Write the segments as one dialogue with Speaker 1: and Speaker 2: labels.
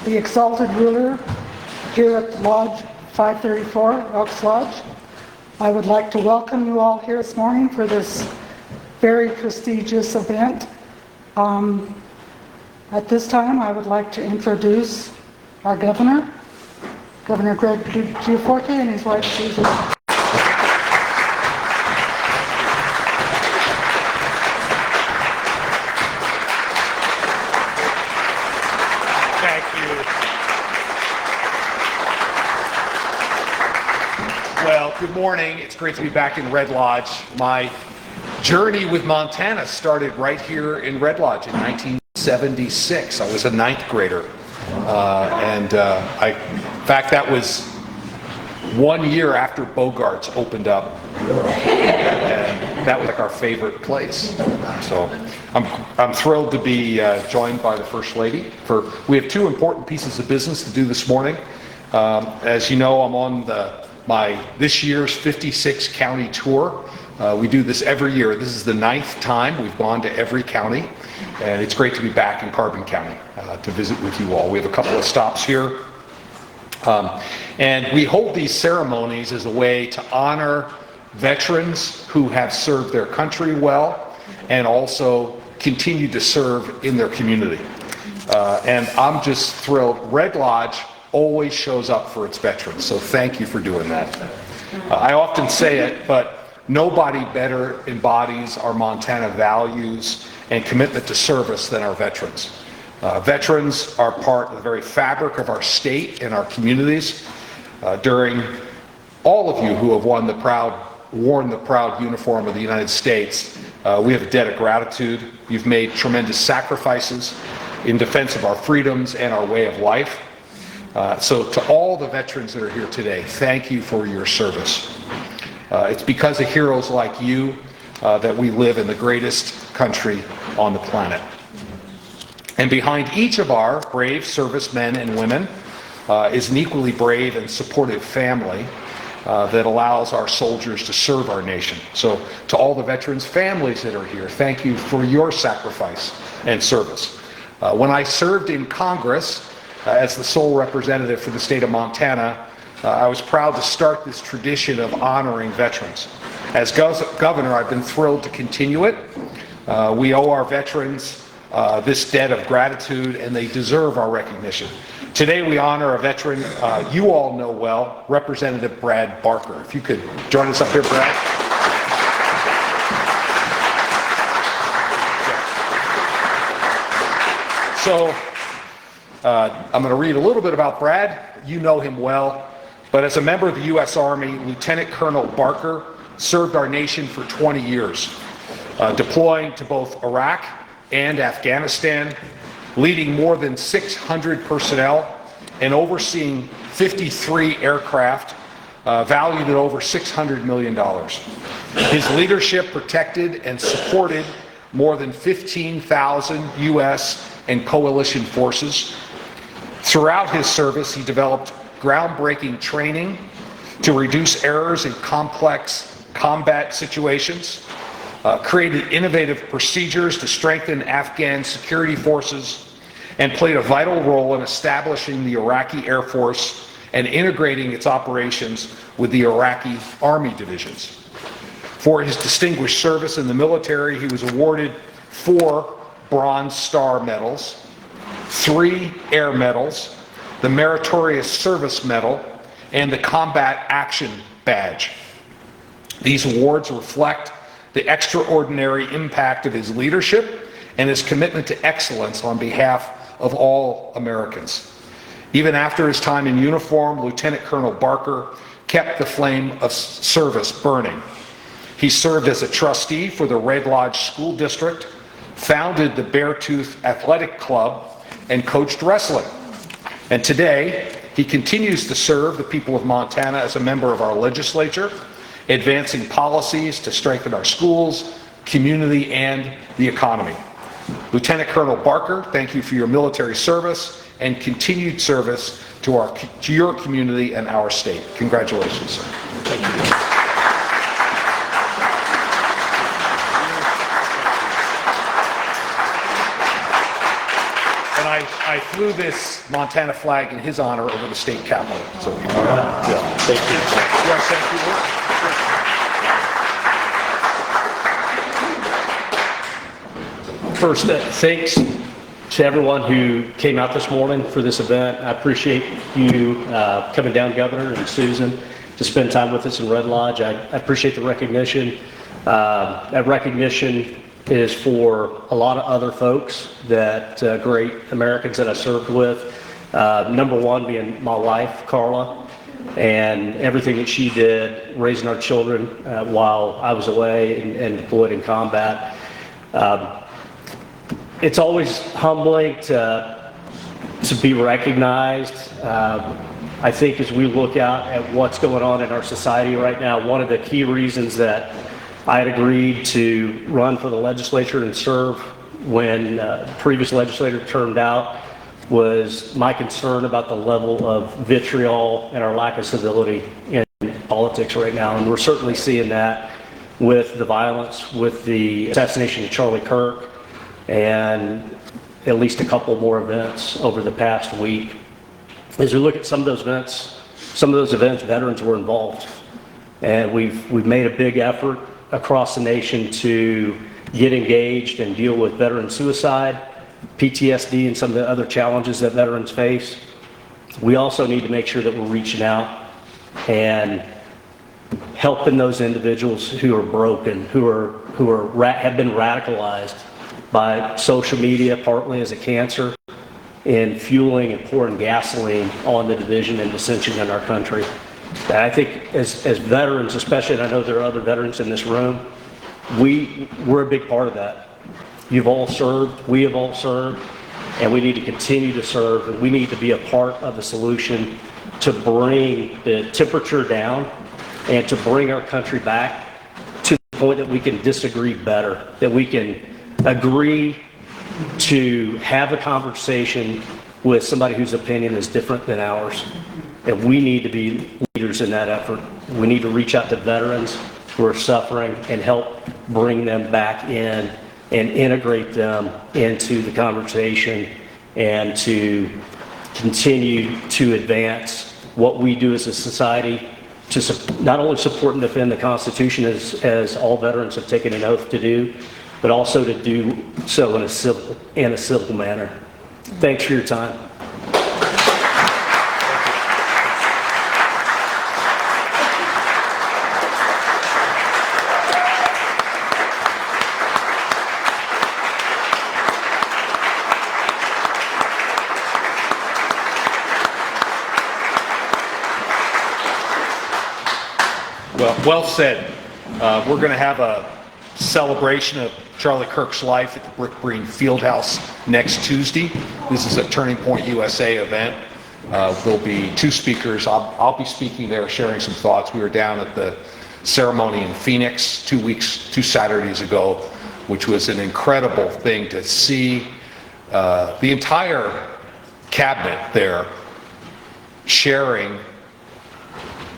Speaker 1: the exalted ruler here at Lodge 534, Elks Lodge. I would like to welcome you all here this morning for this very prestigious event. At this time, I would like to introduce our Governor Greg Gianforte, and his wife Susan.
Speaker 2: Thank you. Well, good morning. It's great to be back in Red Lodge. My journey with Montana started right here in Red Lodge in 1976. I was a ninth grader. In fact, that was 1 year after Bogarts opened up, and that was like our favorite place. So I'm thrilled to be joined by the First Lady. We have two important pieces of business to do this morning. As you know, I'm on this year's 56 county tour. We do this every year. This is the 9th time we've gone to every county, and it's great to be back in Carbon County to visit with you all. We have a couple of stops here. And we hold these ceremonies as a way to honor veterans who have served their country well and also continue to serve in their community. And I'm just thrilled. Red Lodge always shows up for its veterans, so thank you for doing that. I often say it, but nobody better embodies our Montana values and commitment to service than our veterans. Veterans are part of the very fabric of our state and our communities. During all of you who have worn the proud uniform of the United States, we have a debt of gratitude. You've made tremendous sacrifices in defense of our freedoms and our way of life. So to all the veterans that are here today, thank you for your service. It's because of heroes like you that we live in the greatest country on the planet. And behind each of our brave servicemen and women is an equally brave and supportive family that allows our soldiers to serve our nation. So to all the veterans' families that are here, thank you for your sacrifice and service. When I served in Congress as the sole representative for the state of Montana, I was proud to start this tradition of honoring veterans. As governor, I've been thrilled to continue it. We owe our veterans this debt of gratitude, and they deserve our recognition. Today we honor a veteran you all know well, Representative Brad Barker. If you could join us up here, Brad. So I'm going to read a little bit about Brad. You know him well, but as a member of the U.S. Army, Lieutenant Colonel Barker served our nation for 20 years, deploying to both Iraq and Afghanistan, leading more than 600 personnel and overseeing 53 aircraft valued at over $600 million. His leadership protected and supported more than 15,000 U.S. and coalition forces. Throughout his service, he developed groundbreaking training to reduce errors in complex combat situations, created innovative procedures to strengthen Afghan security forces, and played a vital role in establishing the Iraqi Air Force and integrating its operations with the Iraqi Army divisions. For his distinguished service in the military, he was awarded 4 Bronze Star medals, 3 Air Medals, the Meritorious Service Medal, and the Combat Action Badge. These awards reflect the extraordinary impact of his leadership and his commitment to excellence on behalf of all Americans. Even after his time in uniform, Lieutenant Colonel Barker kept the flame of service burning. He served as a trustee for the Red Lodge School District, founded the Beartooth Athletic Club, and coached wrestling. And today, he continues to serve the people of Montana as a member of our legislature, advancing policies to strengthen our schools, community, and the economy. Lieutenant Colonel Barker, thank you for your military service and continued service to your community and our state. Congratulations, sir. Thank you. And I flew this Montana flag in his honor over the state capitol. So,
Speaker 3: Yeah, thank you.
Speaker 2: yes, thank you.
Speaker 3: First, thanks to everyone who came out this morning for this event. I appreciate you coming down, Governor and Susan, to spend time with us in Red Lodge. I appreciate the recognition. That recognition is for a lot of other folks, that great Americans that I served with. Number one being my wife, Carla, and everything that she did raising our children while I was away and deployed in combat. It's always humbling to be recognized. I think as we look out at what's going on in our society right now, one of the key reasons that I had agreed to run for the legislature and serve when the previous legislator termed out was my concern about the level of vitriol and our lack of civility in politics right now. And we're certainly seeing that with the violence, with the assassination of Charlie Kirk, and at least a couple more events over the past week. As we look at some of those events, veterans were involved. And we've made a big effort across the nation to get engaged and deal with veteran suicide, PTSD, and some of the other challenges that veterans face. We also need to make sure that we're reaching out and helping those individuals who are broken, who have been radicalized by social media, partly as a cancer, in fueling and pouring gasoline on the division and dissension in our country. And I think as veterans, especially, and I know there are other veterans in this room, we're a big part of that. You've all served, we have all served, and we need to continue to serve, and we need to be a part of the solution to bring the temperature down and to bring our country back to the point that we can disagree better, that we can agree to have a conversation with somebody whose opinion is different than ours. And we need to be leaders in that effort. We need to reach out to veterans who are suffering and help bring them back in and integrate them into the conversation and to continue to advance what we do as a society to not only support and defend the Constitution as all veterans have taken an oath to do, but also to do so in a civil manner. Thanks for your time.
Speaker 2: Well said. We're going to have a celebration of Charlie Kirk's life at the Brick Green Fieldhouse next Tuesday. This is a Turning Point USA event. There'll be two speakers. I'll be speaking there, sharing some thoughts. We were down at the ceremony in Phoenix 2 Saturdays ago, which was an incredible thing to see the entire cabinet there sharing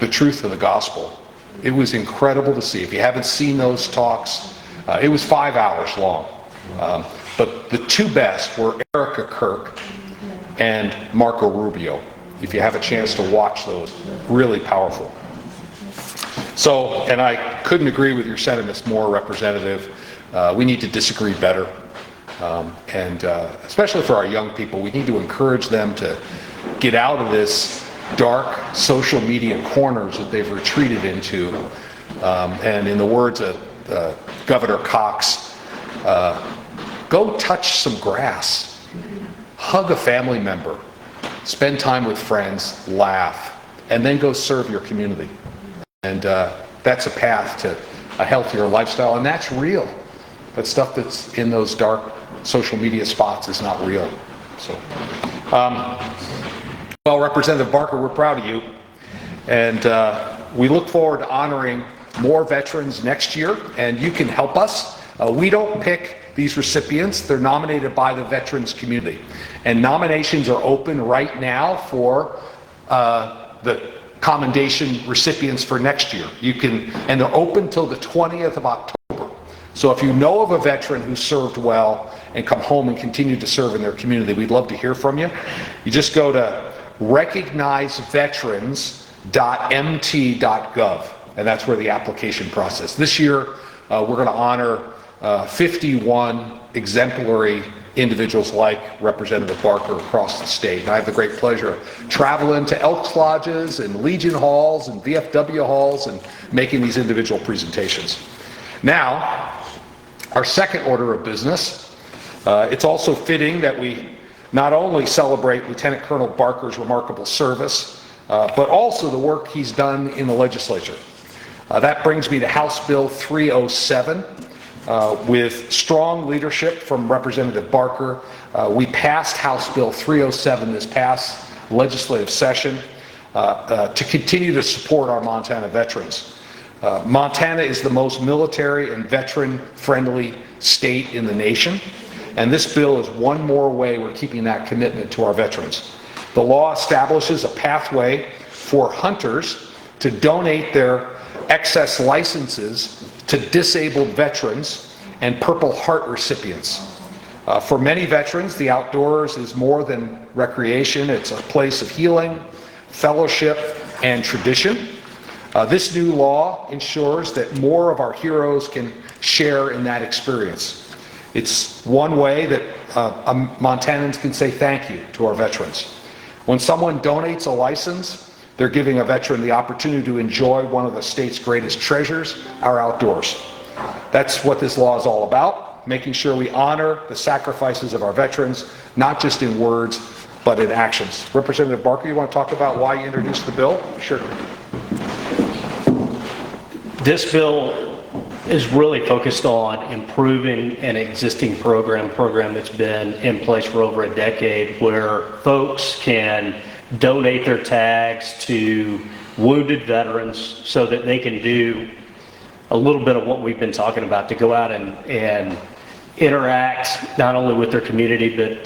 Speaker 2: the truth of the gospel. It was incredible to see. If you haven't seen those talks, it was 5 hours long. But the two best were Erica Kirk and Marco Rubio. If you have a chance to watch those, really powerful. So, and I couldn't agree with your sentiments more, Representative. We need to disagree better. And especially for our young people, we need to encourage them to get out of this dark social media corners that they've retreated into. And in the words of Governor Cox, go touch some grass, hug a family member, spend time with friends, laugh, and then go serve your community. And that's a path to a healthier lifestyle, and that's real. That stuff that's in those dark social media spots is not real. So, well, Representative Barker, we're proud of you, and we look forward to honoring more veterans next year, and you can help us. We don't pick these recipients. They're nominated by the veterans community, and nominations are open right now for the commendation recipients for next year. You can, and they're open till the 20th of October. So if you know of a veteran who served well and come home and continue to serve in their community, we'd love to hear from you. You just go to recognizeveterans.mt.gov, and that's where the application process. This year, we're going to honor 51 exemplary individuals like Representative Barker across the state. And I have the great pleasure of traveling to Elks Lodges and Legion Halls and VFW Halls and making these individual presentations. Now, our second order of business, it's also fitting that we not only celebrate Lieutenant Colonel Barker's remarkable service, but also the work he's done in the legislature. That brings me to House Bill 307. With strong leadership from Representative Barker, we passed House Bill 307 this past legislative session to continue to support our Montana veterans. Montana is the most military and veteran-friendly state in the nation, and this bill is one more way we're keeping that commitment to our veterans. The law establishes a pathway for hunters to donate their excess licenses to disabled veterans and Purple Heart recipients. For many veterans, the outdoors is more than recreation. It's a place of healing, fellowship, and tradition. This new law ensures that more of our heroes can share in that experience. It's one way that Montanans can say thank you to our veterans. When someone donates a license, they're giving a veteran the opportunity to enjoy one of the state's greatest treasures, our outdoors. That's what this law is all about, making sure we honor the sacrifices of our veterans, not just in words, but in actions. Representative Barker, you want to talk about why you introduced the bill? Sure.
Speaker 3: This bill is really focused on improving an existing program that's been in place for over a decade, where folks can donate their tags to wounded veterans so that they can do a little bit of what we've been talking about, to go out and interact not only with their community, but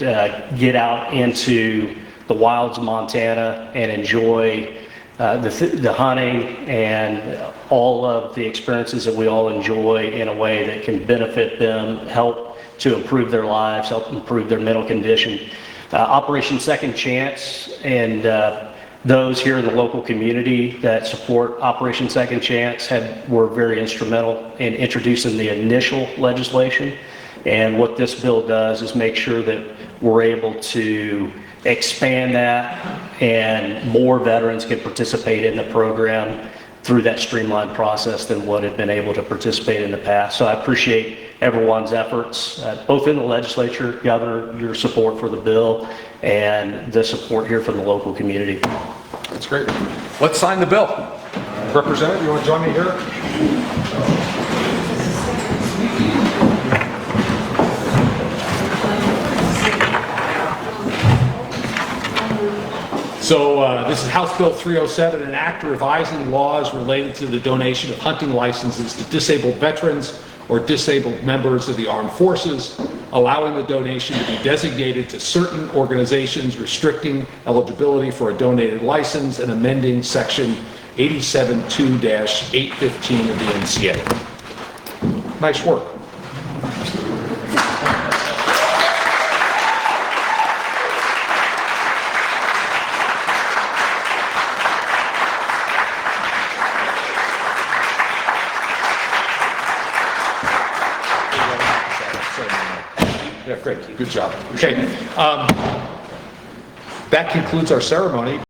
Speaker 3: get out into the wilds of Montana and enjoy the hunting and all of the experiences that we all enjoy in a way that can benefit them, help to improve their lives, help improve their mental condition. Operation Second Chance and those here in the local community that support Operation Second Chance were very instrumental in introducing the initial legislation. And what this bill does is make sure that we're able to expand that and more veterans can participate in the program through that streamlined process than what had been able to participate in the past. So I appreciate everyone's efforts, both in the legislature, Governor, your support for the bill, and the support here from the local community.
Speaker 2: That's great. Let's sign the bill. Representative, you want to join me here? So this is House Bill 307, an act revising laws related to the donation of hunting licenses to disabled veterans or disabled members of the armed forces, allowing the donation to be designated to certain organizations, restricting eligibility for a donated license, and amending Section 872-815 of the NCA. Nice work. Yeah, great. Good job. Okay. That concludes our ceremony.